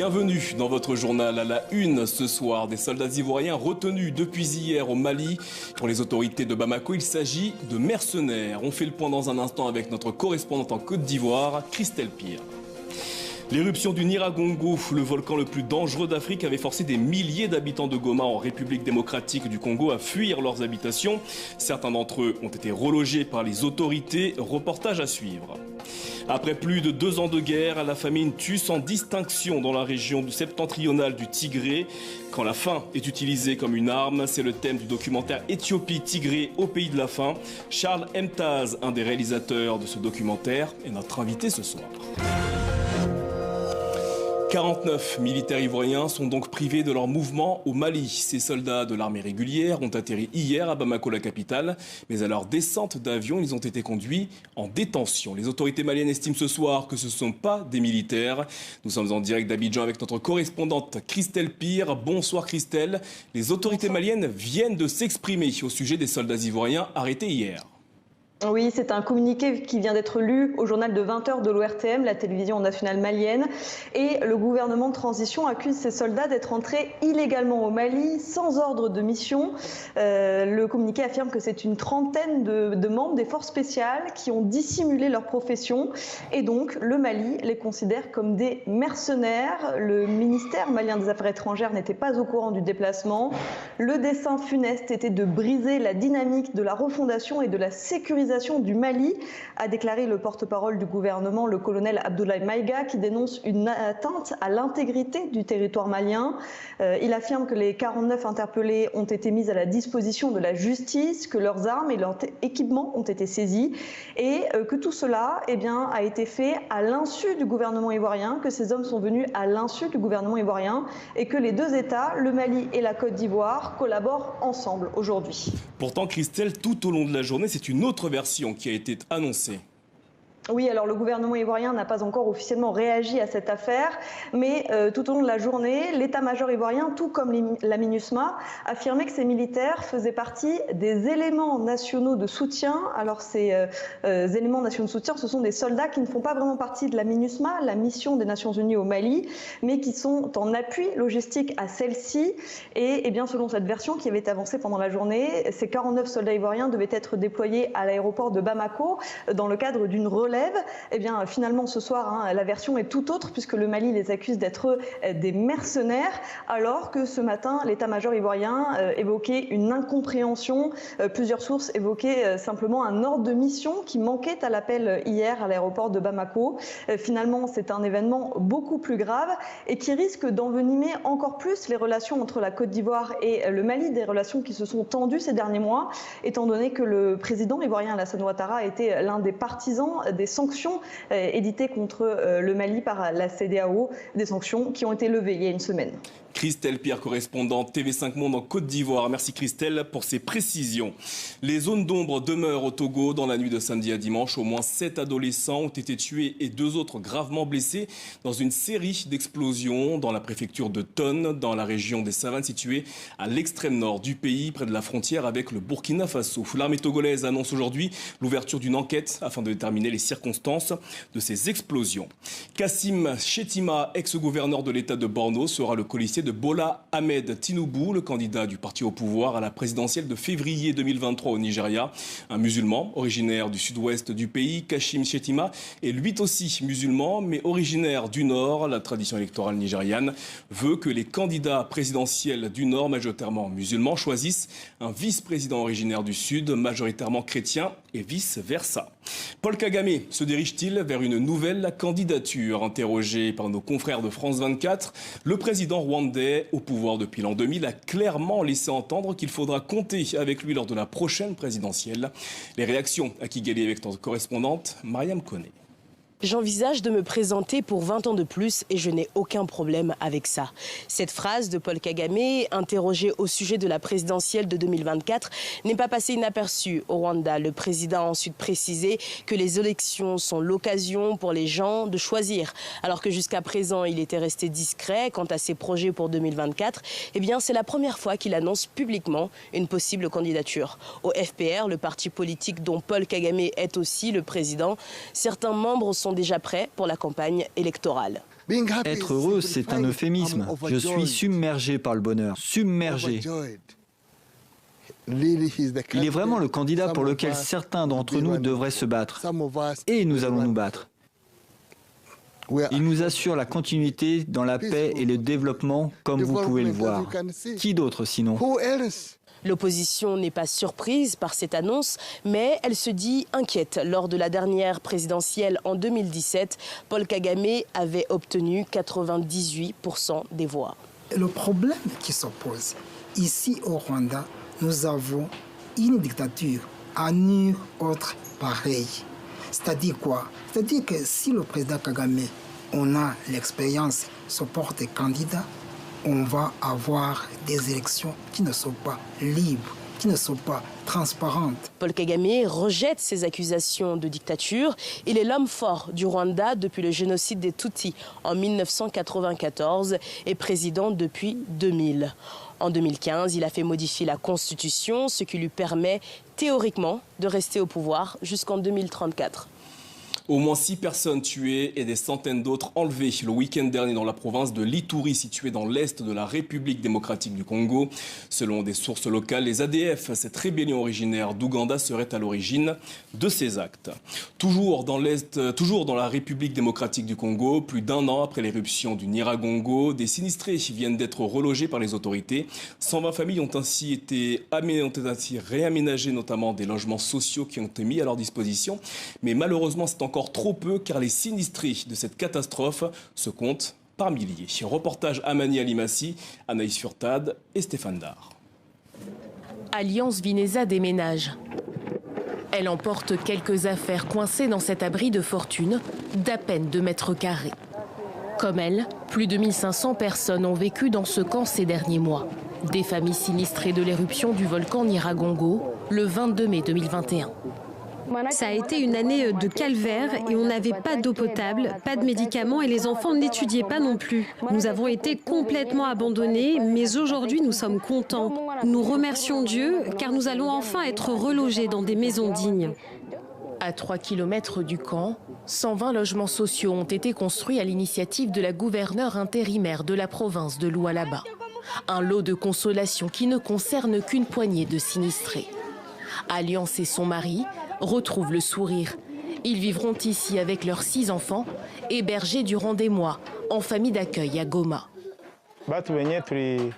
Bienvenue dans votre journal. À la une ce soir, des soldats ivoiriens retenus depuis hier au Mali. Pour les autorités de Bamako, il s'agit de mercenaires. On fait le point dans un instant avec notre correspondante en Côte d'Ivoire, Christelle Pire. L'éruption du Nyiragongo, le volcan le plus dangereux d'Afrique, avait forcé des milliers d'habitants de Goma en République démocratique du Congo à fuir leurs habitations. Certains d'entre eux ont été relogés par les autorités. Reportage à suivre. Après plus de 2 ans de guerre, la famine tue sans distinction dans la région septentrionale du Tigré. Quand la faim est utilisée comme une arme, c'est le thème du documentaire Éthiopie Tigré au pays de la faim. Charles Mtaz, un des réalisateurs de ce documentaire, est notre invité ce soir. 49 militaires ivoiriens sont donc privés de leur mouvement au Mali. Ces soldats de l'armée régulière ont atterri hier à Bamako, la capitale. Mais à leur descente d'avion, ils ont été conduits en détention. Les autorités maliennes estiment ce soir que ce ne sont pas des militaires. Nous sommes en direct d'Abidjan avec notre correspondante Christelle Pire. Bonsoir Christelle. Les autorités maliennes viennent de s'exprimer au sujet des soldats ivoiriens arrêtés hier. Oui, c'est un communiqué qui vient d'être lu au journal de 20h de l'ORTM, la télévision nationale malienne. Et le gouvernement de transition accuse ces soldats d'être entrés illégalement au Mali, sans ordre de mission. Le communiqué affirme que c'est une trentaine de membres des forces spéciales qui ont dissimulé leur profession. Et donc, le Mali les considère comme des mercenaires. Le ministère malien des Affaires étrangères n'était pas au courant du déplacement. Le dessein funeste était de briser la dynamique de la refondation et de la sécurisation du Mali, a déclaré le porte-parole du gouvernement, le colonel Abdoulaye Maïga, qui dénonce une atteinte à l'intégrité du territoire malien. Il affirme que les 49 interpellés ont été mis à la disposition de la justice, que leurs armes et leurs équipements ont été saisis et que tout cela a été fait à l'insu du gouvernement ivoirien, que ces hommes sont venus à l'insu du gouvernement ivoirien et que les deux États, le Mali et la Côte d'Ivoire, collaborent ensemble aujourd'hui. Pourtant, Christelle, tout au long de la journée, c'est une autre version qui a été annoncée. Oui, alors le gouvernement ivoirien n'a pas encore officiellement réagi à cette affaire, mais tout au long de la journée, l'état-major ivoirien, tout comme la MINUSMA, affirmait que ces militaires faisaient partie des éléments nationaux de soutien. Alors ces éléments nationaux de soutien, ce sont des soldats qui ne font pas vraiment partie de la MINUSMA, la mission des Nations Unies au Mali, mais qui sont en appui logistique à celle-ci. Et bien selon cette version qui avait été avancée pendant la journée, ces 49 soldats ivoiriens devaient être déployés à l'aéroport de Bamako dans le cadre d'une relève. Eh bien, finalement, ce soir, la version est tout autre puisque le Mali les accuse d'être des mercenaires, alors que ce matin, l'état-major ivoirien évoquait une incompréhension. Plusieurs sources évoquaient simplement un ordre de mission qui manquait à l'appel hier à l'aéroport de Bamako. Finalement, c'est un événement beaucoup plus grave et qui risque d'envenimer encore plus les relations entre la Côte d'Ivoire et le Mali, des relations qui se sont tendues ces derniers mois, étant donné que le président ivoirien Alassane Ouattara a été l'un des partisans des sanctions éditées contre le Mali par la CEDEAO, des sanctions qui ont été levées il y a une semaine. Christelle Pire, correspondante TV5 Monde en Côte d'Ivoire. Merci Christelle pour ces précisions. Les zones d'ombre demeurent au Togo. Dans la nuit de samedi à dimanche, au moins 7 adolescents ont été tués et 2 autres gravement blessés dans une série d'explosions dans la préfecture de Tonne, dans la région des Savanes située à l'extrême nord du pays, près de la frontière avec le Burkina Faso. L'armée togolaise annonce aujourd'hui l'ouverture d'une enquête afin de déterminer les circonstances de ces explosions. Kassim Shettima, ex-gouverneur de l'État de Borno, sera le colistier de Bola Ahmed Tinubu, le candidat du parti au pouvoir à la présidentielle de février 2023 au Nigeria. Un musulman originaire du sud-ouest du pays, Kassim Shettima est lui aussi musulman, mais originaire du Nord. La tradition électorale nigériane veut que les candidats présidentiels du Nord, majoritairement musulmans, choisissent un vice-président originaire du Sud, majoritairement chrétien, et vice-versa. Paul Kagame se dirige-t-il vers une nouvelle candidature? Interrogé par nos confrères de France 24, le président rwandais, au pouvoir depuis l'an 2000, a clairement laissé entendre qu'il faudra compter avec lui lors de la prochaine présidentielle. Les réactions à Kigali avec notre correspondante, Mariam Koné. J'envisage de me présenter pour 20 ans de plus et je n'ai aucun problème avec ça. Cette phrase de Paul Kagame, interrogé au sujet de la présidentielle de 2024, n'est pas passée inaperçue au Rwanda. Le président a ensuite précisé que les élections sont l'occasion pour les gens de choisir. Alors que jusqu'à présent, il était resté discret quant à ses projets pour 2024, eh bien c'est la première fois qu'il annonce publiquement une possible candidature. Au FPR, le parti politique dont Paul Kagame est aussi le président, certains membres sont déjà prêts pour la campagne électorale. Être heureux, c'est un euphémisme. Je suis submergé par le bonheur. Submergé. Il est vraiment le candidat pour lequel certains d'entre nous devraient se battre. Et nous allons nous battre. Il nous assure la continuité dans la paix et le développement, comme vous pouvez le voir. Qui d'autre sinon ? L'opposition n'est pas surprise par cette annonce, mais elle se dit inquiète. Lors de la dernière présidentielle en 2017, Paul Kagame avait obtenu 98% des voix. Le problème qui s'oppose, ici au Rwanda, nous avons une dictature à nulle autre pareille. C'est-à-dire quoi? C'est-à-dire que si le président Kagame, on a l'expérience, se porte candidat, on va avoir des élections qui ne sont pas libres, qui ne sont pas transparentes. Paul Kagame rejette ces accusations de dictature. Il est l'homme fort du Rwanda depuis le génocide des Tutsis en 1994 et président depuis 2000. En 2015, il a fait modifier la Constitution, ce qui lui permet théoriquement de rester au pouvoir jusqu'en 2034. Au moins 6 personnes tuées et des centaines d'autres enlevées le week-end dernier dans la province de l'Ituri, située dans l'est de la République démocratique du Congo. Selon des sources locales, les ADF, cette rébellion originaire d'Ouganda, serait à l'origine de ces actes. Toujours dans la République démocratique du Congo, plus d'un an après l'éruption du Nyiragongo, des sinistrés viennent d'être relogés par les autorités. 120 familles ont ainsi été réaménagées, notamment des logements sociaux qui ont été mis à leur disposition. Mais malheureusement, c'est encore trop peu car les sinistrés de cette catastrophe se comptent par milliers. Reportage Amani Alimassi, Anaïs Furtad et Stéphane Dard. Alliance Vineza déménage. Elle emporte quelques affaires coincées dans cet abri de fortune d'à peine 2 mètres carrés. Comme elle, plus de 1500 personnes ont vécu dans ce camp ces derniers mois. Des familles sinistrées de l'éruption du volcan Nyiragongo le 22 mai 2021. Ça a été une année de calvaire et on n'avait pas d'eau potable, pas de médicaments et les enfants n'étudiaient pas non plus. Nous avons été complètement abandonnés, mais aujourd'hui nous sommes contents. Nous remercions Dieu car nous allons enfin être relogés dans des maisons dignes. À 3 km du camp, 120 logements sociaux ont été construits à l'initiative de la gouverneure intérimaire de la province de Lualaba. Un lot de consolation qui ne concerne qu'une poignée de sinistrés. Alliance et son mari retrouvent le sourire. Ils vivront ici avec leurs 6 enfants, hébergés durant des mois en famille d'accueil à Goma.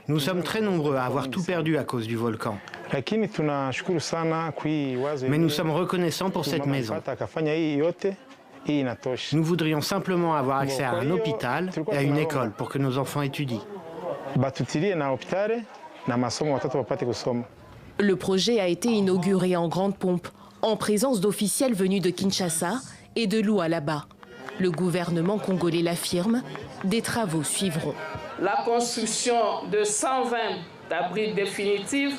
Nous sommes très nombreux à avoir tout perdu à cause du volcan. Mais nous sommes reconnaissants pour cette maison. Nous voudrions simplement avoir accès à un hôpital et à une école pour que nos enfants étudient. Le projet a été inauguré en grande pompe, en présence d'officiels venus de Kinshasa et de Lualaba. Le gouvernement congolais l'affirme, des travaux suivront. La construction de 120 abris définitifs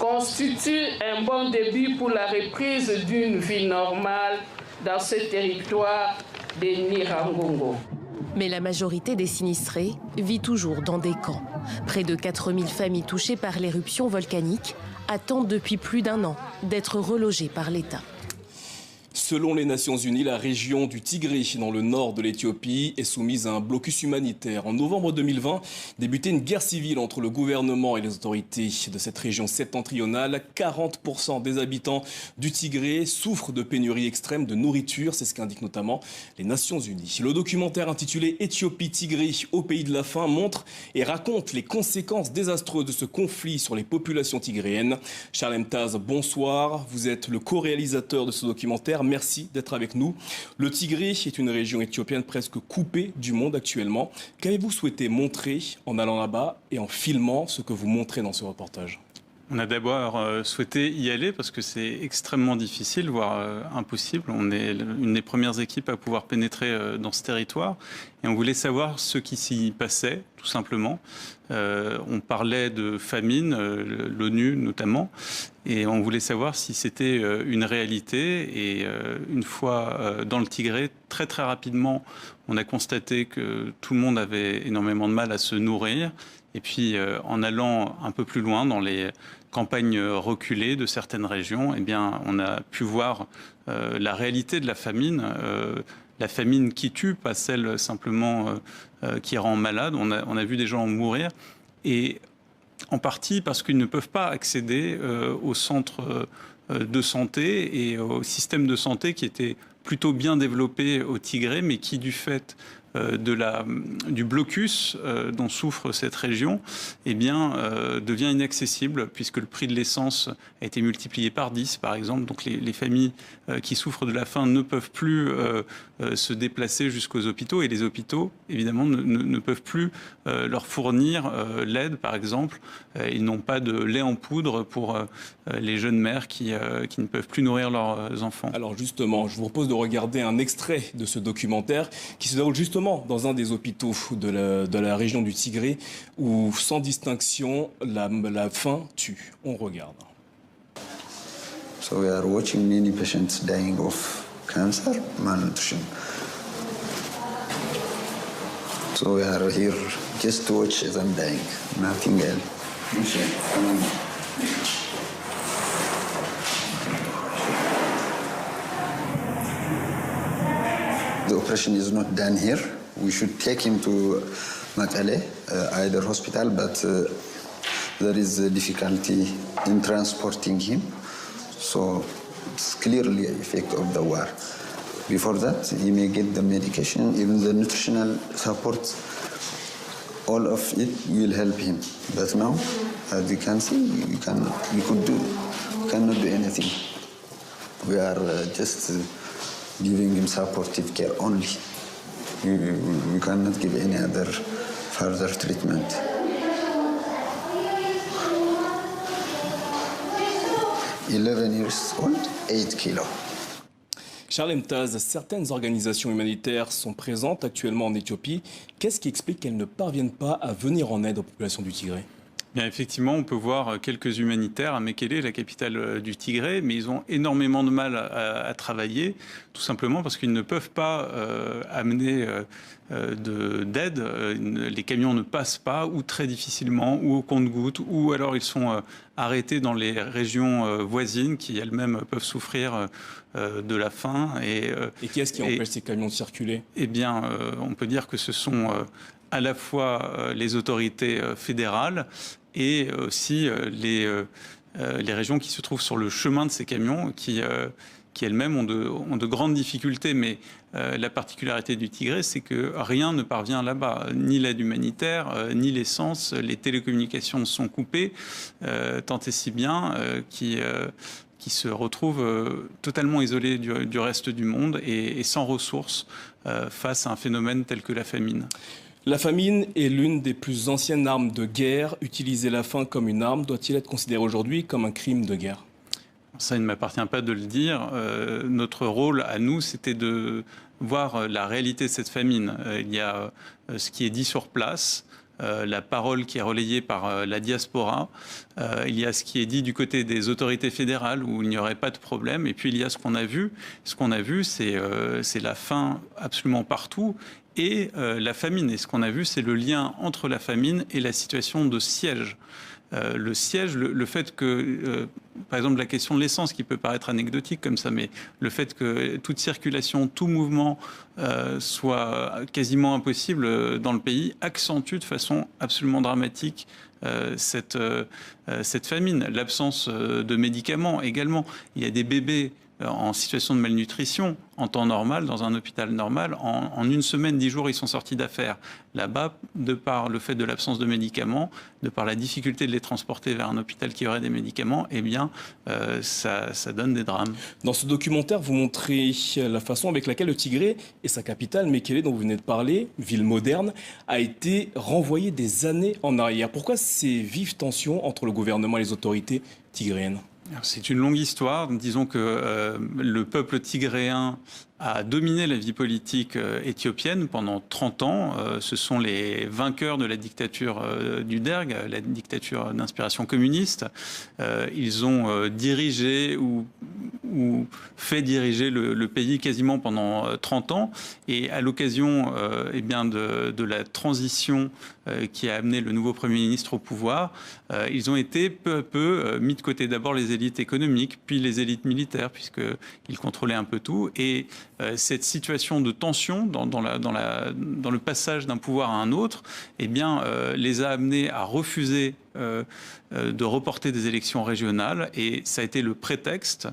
constitue un bon début pour la reprise d'une vie normale dans ce territoire de Nyiragongo. Mais la majorité des sinistrés vit toujours dans des camps. Près de 4000 familles touchées par l'éruption volcanique attendent depuis plus d'1 an d'être relogées par l'État. Selon les Nations Unies, la région du Tigré, dans le nord de l'Éthiopie, est soumise à un blocus humanitaire. En novembre 2020, débutait une guerre civile entre le gouvernement et les autorités de cette région septentrionale. 40% des habitants du Tigré souffrent de pénurie extrême de nourriture. C'est ce qu'indiquent notamment les Nations Unies. Le documentaire intitulé Éthiopie-Tigré au pays de la faim montre et raconte les conséquences désastreuses de ce conflit sur les populations tigréennes. Charles Emtaz, bonsoir. Vous êtes le co-réalisateur de ce documentaire. Merci d'être avec nous. Le Tigré est une région éthiopienne presque coupée du monde actuellement. Qu'avez-vous souhaité montrer en allant là-bas et en filmant ce que vous montrez dans ce reportage ? On a d'abord souhaité y aller parce que c'est extrêmement difficile, voire impossible. On est une des premières équipes à pouvoir pénétrer dans ce territoire. Et on voulait savoir ce qui s'y passait, tout simplement. On parlait de famine, l'ONU notamment, et on voulait savoir si c'était une réalité. Et une fois dans le Tigré, très très rapidement, on a constaté que tout le monde avait énormément de mal à se nourrir. Et puis, en allant un peu plus loin dans les campagnes reculées de certaines régions, eh bien, on a pu voir la réalité de la famine. la famine qui tue, pas celle simplement qui rend malade. On a vu des gens mourir, et en partie parce qu'ils ne peuvent pas accéder aux centres de santé et au système de santé qui était plutôt bien développé au Tigré, mais qui, du fait du blocus dont souffre cette région, eh bien, devient inaccessible, puisque le prix de l'essence a été multiplié par 10, par exemple. Donc les familles qui souffrent de la faim ne peuvent plus se déplacer jusqu'aux hôpitaux, et les hôpitaux, évidemment, ne peuvent plus leur fournir l'aide, par exemple. Ils n'ont pas de lait en poudre pour les jeunes mères qui ne peuvent plus nourrir leurs enfants. Alors justement, je vous propose de regarder un extrait de ce documentaire qui se déroule justement dans un des hôpitaux de la région du Tigré, où, sans distinction, la faim tue. On regarde. So we are watching many patients dying of cancer, malnutrition. So we are here just to watch them dying, nothing else. The operation is not done here. We should take him to Makale, either hospital, but there is a difficulty in transporting him. So it's clearly an effect of the war. Before that, he may get the medication, even the nutritional support, all of it will help him. But now, as you can see, we cannot do anything. We are just giving him supportive care only. We cannot give any other further treatment. $11 years old, 8 kilos. Charles Emtaz, certaines organisations humanitaires sont présentes actuellement en Éthiopie. Qu'est-ce qui explique qu'elles ne parviennent pas à venir en aide aux populations du Tigré ? Bien, effectivement, on peut voir quelques humanitaires à Mekele, la capitale du Tigré, mais ils ont énormément de mal à travailler, tout simplement parce qu'ils ne peuvent pas amener d'aide. Les camions ne passent pas, ou très difficilement, ou au compte-gouttes, ou alors ils sont arrêtés dans les régions voisines qui elles-mêmes peuvent souffrir de la faim. Et qui est-ce qui empêche ces camions de circuler ? Eh bien, on peut dire que ce sont à la fois les autorités fédérales et aussi les régions qui se trouvent sur le chemin de ces camions, qui elles-mêmes ont de grandes difficultés. Mais la particularité du Tigré, c'est que rien ne parvient là-bas, ni l'aide humanitaire, ni l'essence. Les télécommunications sont coupées, tant et si bien qui se retrouvent totalement isolés du reste du monde et sans ressources face à un phénomène tel que la famine. La famine est l'une des plus anciennes armes de guerre. Utiliser la faim comme une arme doit-il être considéré aujourd'hui comme un crime de guerre ? Ça, il ne m'appartient pas de le dire. Notre rôle à nous, c'était de voir la réalité de cette famine. Il y a ce qui est dit sur place, la parole qui est relayée par la diaspora. Il y a ce qui est dit du côté des autorités fédérales où il n'y aurait pas de problème. Et puis il y a ce qu'on a vu. Ce qu'on a vu, c'est la faim absolument partout et la famine. Et ce qu'on a vu, c'est le lien entre la famine et la situation de siège. Le siège, le fait que, par exemple, la question de l'essence, qui peut paraître anecdotique comme ça, mais le fait que toute circulation, tout mouvement soit quasiment impossible dans le pays, accentue de façon absolument dramatique cette famine. L'absence de médicaments également. Il y a des bébés en situation de malnutrition, en temps normal, dans un hôpital normal, en 1 semaine, 10 jours, ils sont sortis d'affaires. Là-bas, de par le fait de l'absence de médicaments, de par la difficulté de les transporter vers un hôpital qui aurait des médicaments, eh bien, ça donne des drames. Dans ce documentaire, vous montrez la façon avec laquelle le Tigré et sa capitale, Mekele, dont vous venez de parler, ville moderne, a été renvoyé des années en arrière. Pourquoi ces vives tensions entre le gouvernement et les autorités tigréennes ? C'est une longue histoire. Disons que le peuple tigréen a dominé la vie politique éthiopienne pendant 30 ans. Ce sont les vainqueurs de la dictature du Derg, la dictature d'inspiration communiste. Ils ont dirigé ou fait diriger le pays quasiment pendant 30 ans. Et à l'occasion eh bien de la transition qui a amené le nouveau Premier ministre au pouvoir, ils ont été peu à peu mis de côté. D'abord les élites économiques, puis les élites militaires, puisqu'ils contrôlaient un peu tout. Et cette situation de tension dans le passage d'un pouvoir à un autre, eh bien, les a amenés à refuser de reporter des élections régionales, et ça a été le prétexte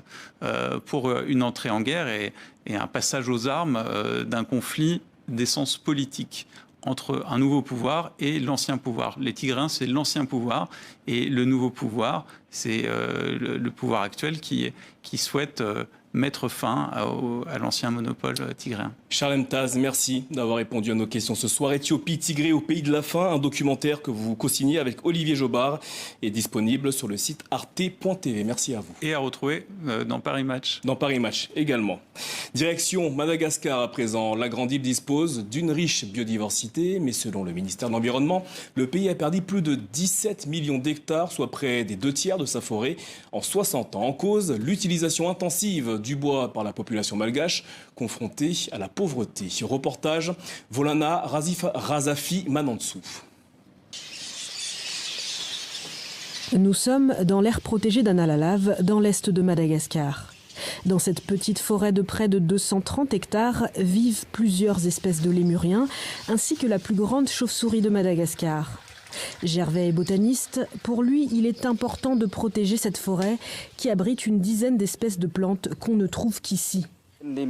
pour une entrée en guerre et un passage aux armes d'un conflit d'essence politique entre un nouveau pouvoir et l'ancien pouvoir. Les Tigrins, c'est l'ancien pouvoir, et le nouveau pouvoir, c'est le pouvoir actuel qui souhaite mettre fin à l'ancien monopole tigréen. Charlem Taz, merci d'avoir répondu à nos questions ce soir. Éthiopie, Tigré au pays de la faim, un documentaire que vous co-signez avec Olivier Jobard est disponible sur le site arte.tv. Merci à vous. Et à retrouver dans Paris Match. Dans Paris Match également. Direction Madagascar à présent. La Grande Île dispose d'une riche biodiversité, mais selon le ministère de l'Environnement, le pays a perdu plus de 17 millions d'hectares, soit près des 2/3 de sa forêt en 60 ans. En cause, l'utilisation intensive du bois par la population malgache, confrontée à la pauvreté. Reportage, Volana Razafi Manantsou. Nous sommes dans l'aire protégée d'Analalav, dans l'est de Madagascar. Dans cette petite forêt de près de 230 hectares vivent plusieurs espèces de lémuriens, ainsi que la plus grande chauve-souris de Madagascar. Gervais est botaniste. Pour lui, il est important de protéger cette forêt qui abrite une dizaine d'espèces de plantes qu'on ne trouve qu'ici. Les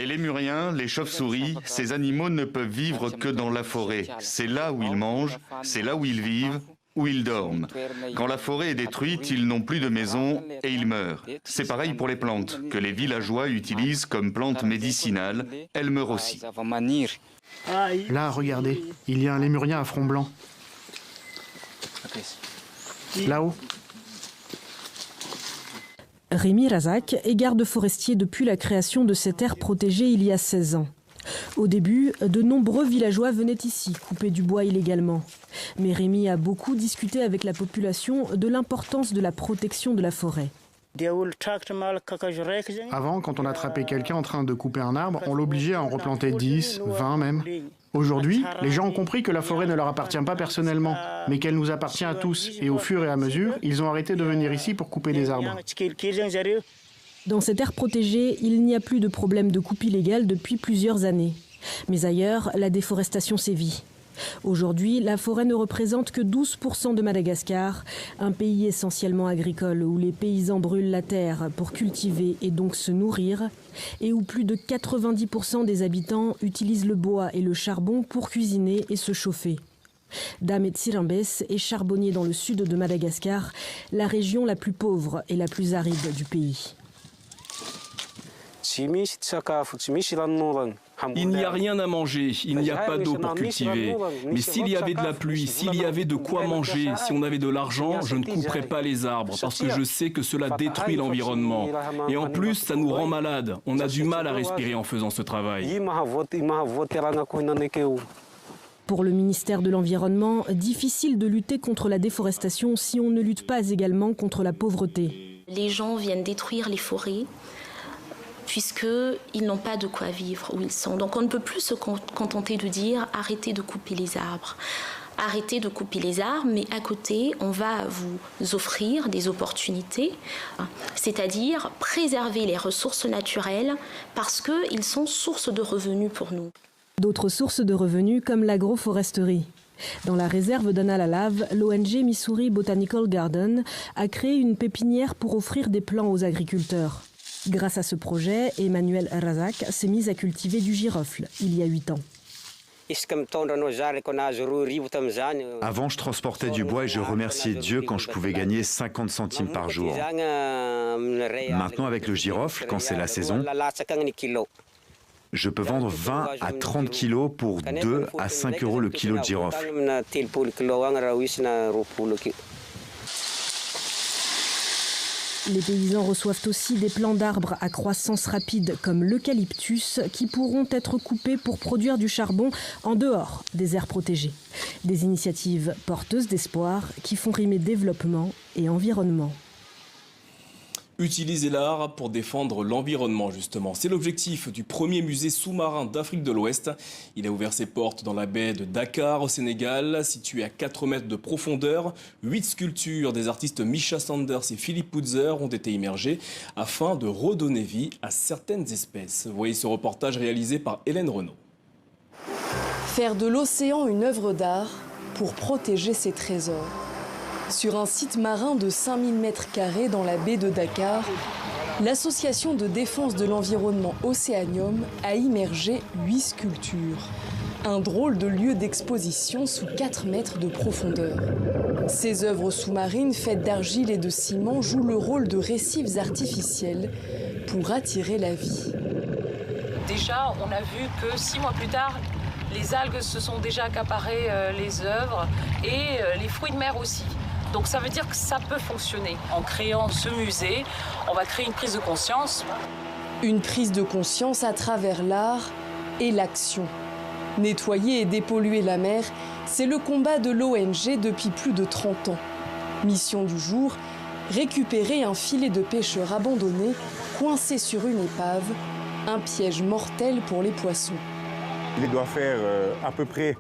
lémuriens, les chauves-souris, ces animaux ne peuvent vivre que dans la forêt. C'est là où ils mangent, c'est là où ils vivent, où ils dorment. Quand la forêt est détruite, ils n'ont plus de maison et ils meurent. C'est pareil pour les plantes, que les villageois utilisent comme plantes médicinales. Elles meurent aussi. Là, regardez, il y a un lémurien à front blanc. Là-haut. Rémi Razak est garde forestier depuis la création de cette aire protégée il y a 16 ans. Au début, de nombreux villageois venaient ici couper du bois illégalement. Mais Rémi a beaucoup discuté avec la population de l'importance de la protection de la forêt. Avant, quand on attrapait quelqu'un en train de couper un arbre, on l'obligeait à en replanter 10, 20 même. Aujourd'hui, les gens ont compris que la forêt ne leur appartient pas personnellement, mais qu'elle nous appartient à tous. Et au fur et à mesure, ils ont arrêté de venir ici pour couper des arbres. Dans cette aire protégée, il n'y a plus de problème de coupe illégale depuis plusieurs années. Mais ailleurs, la déforestation sévit. Aujourd'hui, la forêt ne représente que 12% de Madagascar, un pays essentiellement agricole où les paysans brûlent la terre pour cultiver et donc se nourrir, et où plus de 90% des habitants utilisent le bois et le charbon pour cuisiner et se chauffer. Dame Tsirambes est charbonnier dans le sud de Madagascar, la région la plus pauvre et la plus aride du pays. Il n'y a rien à manger, il n'y a pas d'eau pour cultiver. Mais s'il y avait de la pluie, s'il y avait de quoi manger, si on avait de l'argent, je ne couperais pas les arbres parce que je sais que cela détruit l'environnement. Et en plus, ça nous rend malades. On a du mal à respirer en faisant ce travail. Pour le ministère de l'Environnement, difficile de lutter contre la déforestation si on ne lutte pas également contre la pauvreté. Les gens viennent détruire les forêts puisqu'ils n'ont pas de quoi vivre où ils sont. Donc on ne peut plus se contenter de dire arrêtez de couper les arbres. Arrêtez de couper les arbres, mais à côté, on va vous offrir des opportunités, c'est-à-dire préserver les ressources naturelles parce qu'ils sont source de revenus pour nous. D'autres sources de revenus comme l'agroforesterie. Dans la réserve d'Analalav, l'ONG Missouri Botanical Garden a créé une pépinière pour offrir des plants aux agriculteurs. Grâce à ce projet, Emmanuel Razak s'est mise à cultiver du girofle il y a 8 ans. Avant, je transportais du bois et je remerciais Dieu quand je pouvais gagner 50 centimes par jour. Maintenant, avec le girofle, quand c'est la saison, je peux vendre 20 à 30 kilos pour 2 à 5 euros le kilo de girofle. Les paysans reçoivent aussi des plants d'arbres à croissance rapide comme l'eucalyptus qui pourront être coupés pour produire du charbon en dehors des aires protégées. Des initiatives porteuses d'espoir qui font rimer développement et environnement. Utiliser l'art pour défendre l'environnement, justement. C'est l'objectif du premier musée sous-marin d'Afrique de l'Ouest. Il a ouvert ses portes dans la baie de Dakar, au Sénégal, situé à 4 mètres de profondeur. 8 sculptures des artistes Misha Sanders et Philippe Putzer ont été immergées afin de redonner vie à certaines espèces. Vous voyez ce reportage réalisé par Hélène Renaud. Faire de l'océan une œuvre d'art pour protéger ses trésors. Sur un site marin de 5000 m² dans la baie de Dakar, l'association de défense de l'environnement Océanium a immergé 8 sculptures. Un drôle de lieu d'exposition sous 4 mètres de profondeur. Ces œuvres sous-marines faites d'argile et de ciment jouent le rôle de récifs artificiels pour attirer la vie. Déjà, on a vu que 6 mois plus tard, les algues se sont déjà accaparées les œuvres et les fruits de mer aussi. Donc ça veut dire que ça peut fonctionner. En créant ce musée, on va créer une prise de conscience. Une prise de conscience à travers l'art et l'action. Nettoyer et dépolluer la mer, c'est le combat de l'ONG depuis plus de 30 ans. Mission du jour, récupérer un filet de pêcheurs abandonné, coincé sur une épave, un piège mortel pour les poissons. Il doit faire à peu près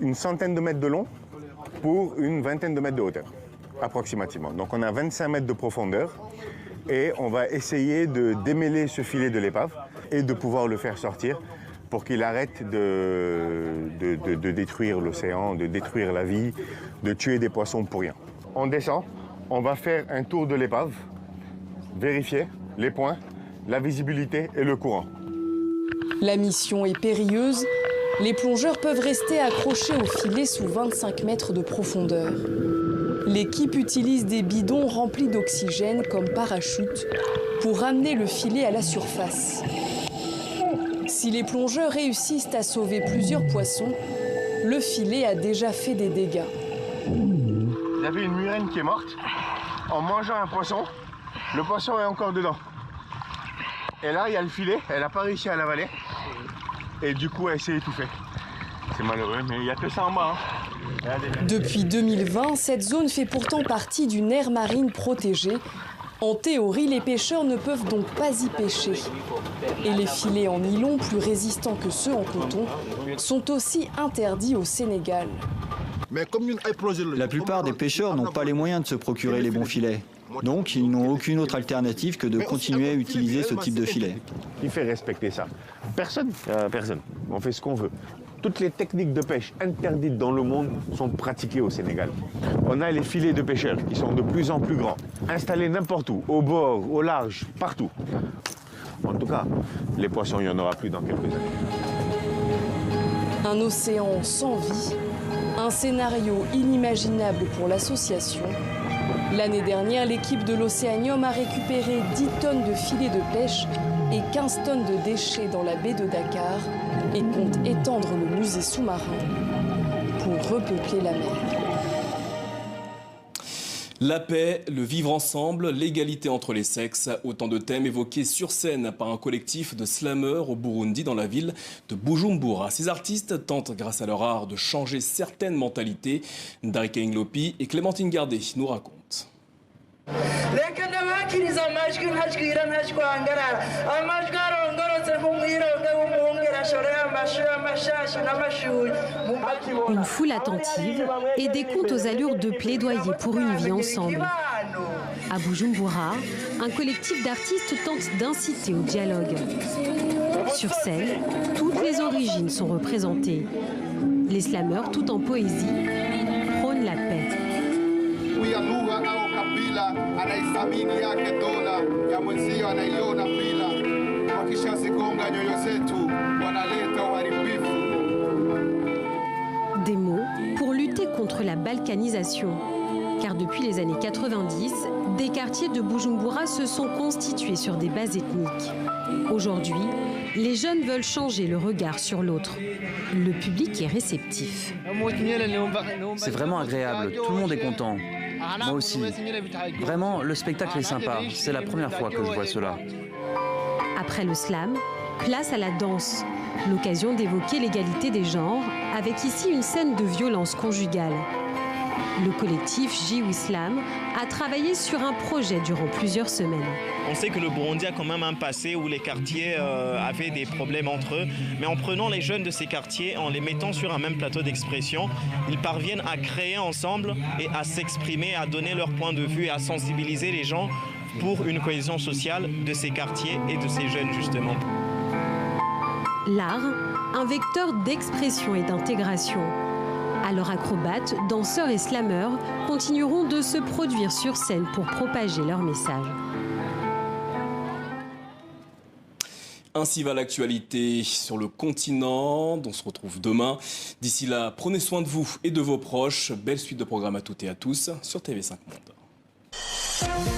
une centaine de mètres de long pour une vingtaine de mètres de hauteur, approximativement. Donc on a 25 mètres de profondeur et on va essayer de démêler ce filet de l'épave et de pouvoir le faire sortir pour qu'il arrête de détruire l'océan, de détruire la vie, de tuer des poissons pour rien. On descend, on va faire un tour de l'épave, vérifier les points, la visibilité et le courant. La mission est périlleuse. Les plongeurs peuvent rester accrochés au filet sous 25 mètres de profondeur. L'équipe utilise des bidons remplis d'oxygène comme parachute pour ramener le filet à la surface. Si les plongeurs réussissent à sauver plusieurs poissons, le filet a déjà fait des dégâts. Vous avez une murène qui est morte. En mangeant un poisson, le poisson est encore dedans. Et là, il y a le filet, elle n'a pas réussi à l'avaler. Et du coup, elle s'est étouffée. C'est malheureux, mais il n'y a que ça en bas. Depuis 2020, cette zone fait pourtant partie d'une aire marine protégée. En théorie, les pêcheurs ne peuvent donc pas y pêcher. Et les filets en nylon, plus résistants que ceux en coton, sont aussi interdits au Sénégal. La plupart des pêcheurs n'ont pas les moyens de se procurer les bons filets. Donc, ils n'ont aucune autre alternative que de continuer à utiliser ce type de filet. Qui fait respecter ça? Personne. Personne. On fait ce qu'on veut. Toutes les techniques de pêche interdites dans le monde sont pratiquées au Sénégal. On a les filets de pêcheurs qui sont de plus en plus grands, installés n'importe où, au bord, au large, partout. En tout cas, les poissons, il n'y en aura plus dans quelques années. Un océan sans vie, un scénario inimaginable pour l'association. L'année dernière, l'équipe de l'Océanium a récupéré 10 tonnes de filets de pêche et 15 tonnes de déchets dans la baie de Dakar et compte étendre le musée sous-marin pour repeupler la mer. La paix, le vivre ensemble, l'égalité entre les sexes, autant de thèmes évoqués sur scène par un collectif de slameurs au Burundi dans la ville de Bujumbura. Ces artistes tentent, grâce à leur art, de changer certaines mentalités. Darika Inglopi et Clémentine Gardet nous racontent. Une foule attentive et des contes aux allures de plaidoyer pour une vie ensemble. À Bujumbura, un collectif d'artistes tente d'inciter au dialogue. Sur scène, toutes les origines sont représentées. Les slameurs, tout en poésie, prônent la paix. Des mots pour lutter contre la balkanisation. Car depuis les années 90, des quartiers de Bujumbura se sont constitués sur des bases ethniques. Aujourd'hui, les jeunes veulent changer le regard sur l'autre. Le public est réceptif. C'est vraiment agréable, tout le monde est content. Moi aussi. Vraiment, le spectacle est sympa. C'est la première fois que je vois cela. Après le slam, place à la danse. L'occasion d'évoquer l'égalité des genres, avec ici une scène de violence conjugale. Le collectif J-Islam a travaillé sur un projet durant plusieurs semaines. On sait que le Burundi a quand même un passé où les quartiers avaient des problèmes entre eux, mais en prenant les jeunes de ces quartiers, en les mettant sur un même plateau d'expression, ils parviennent à créer ensemble et à s'exprimer, à donner leur point de vue et à sensibiliser les gens pour une cohésion sociale de ces quartiers et de ces jeunes justement. L'art, un vecteur d'expression et d'intégration. Alors acrobates, danseurs et slameurs continueront de se produire sur scène pour propager leur message. Ainsi va l'actualité sur le continent. On se retrouve demain. D'ici là, prenez soin de vous et de vos proches. Belle suite de programmes à toutes et à tous sur TV5 Monde.